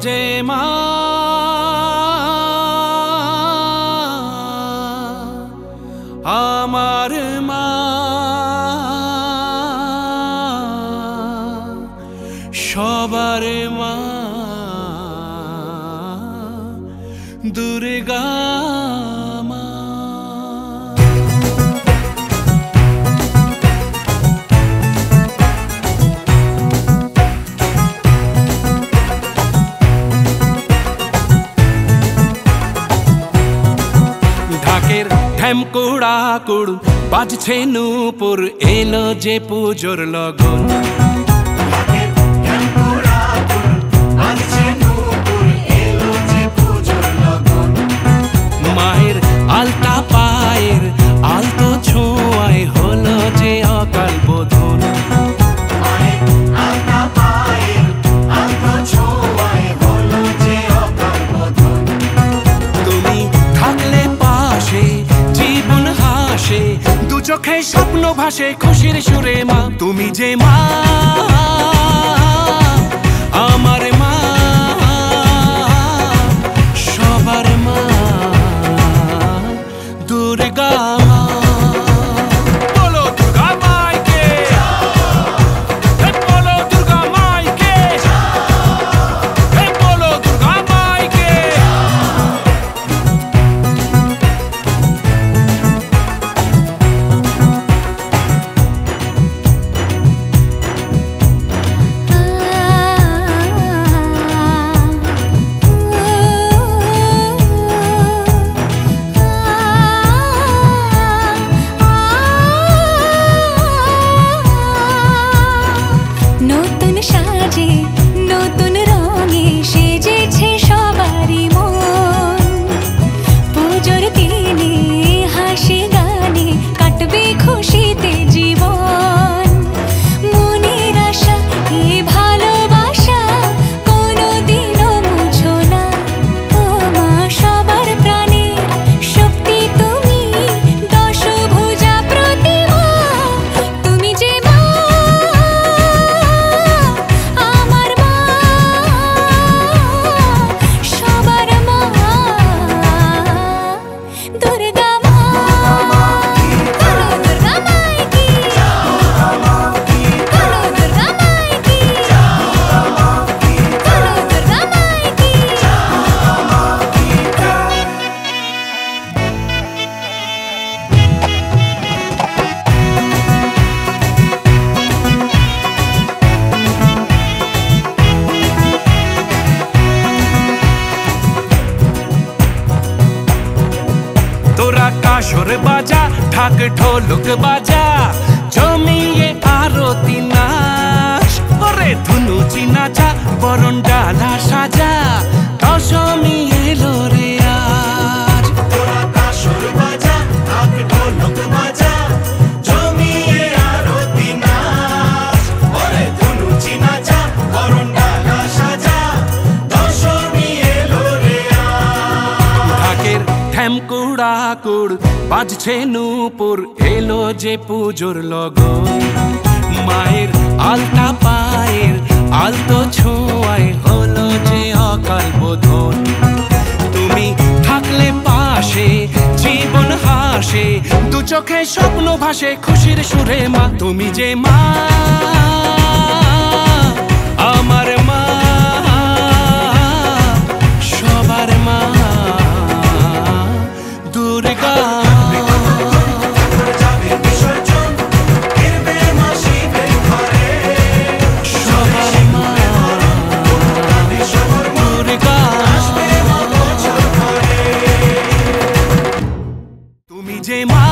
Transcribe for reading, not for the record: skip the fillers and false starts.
যে মা আমার মা সবার মা দুর্গা মা। ঢাকের ঢ্যামকুড়া কুড় বাজছে নূপুর এলো যে পুজোর লগন। মায়ের আলতা পায়ের আলতো ছোঁয়ায় হলো যে অকাল বোধন। তুমি থাকলে পাশে জীবন হাসে দু চোখে স্বপ্ন ভাসে খুশির সুরে মা। তুমি যে মা আমার মা সবার মা দুর্গা মা। বলো দুর্গা মাইকে, বলো দুর্গা মাইকে, বলো দুর্গা মাইকে। নতুন সাজে নতুন রঙে সেজেছে সবারই মন। পুজোর দিনে হাসি গানে কাটবে খুশিতে জীবন। মনের আশা এই ভালোবাসা কোনোদিনও মুছো না। ও মা সবার প্রাণে শক্তি তুমি দশভুজা প্রতিমা। তুমি যে মা আমার মা সবার মা দুর্গা মা। বলো দুর্গা মাইকি, বলো দুর্গা মাইকি, বলো দুর্গা মাইকি। তোরা কাসর বাজা ঢাক ঢোলক বাজা জমিয়ে আরতি নাচ। ওরে ধুনুচি নাচা বরণ ডালা সাজা দশমী এলো রে আজ। তোরা কাসর বাজা ঢাক ঢোলক বাজা জমিয়ে আরতি নাচ। ওরে ধুনুচি নাচা বরণ ডালা সাজা দশমী এলো রে আজ। ঢাকের ঢ্যামকুড়া কুড় বাজছে নূপুর এলো যে পুজোর লগন। মায়ের আলতা পায়ের আলতো ছোঁয়ায় হলো যে অকাল বোধন। তুমি থাকলে পাশে জীবন হাসে দু চোখে স্বপ্ন ভাসে খুশির সুরে মা। তুমি যে মা আমার মা সবার মা দুর্গা তুমি যে মা।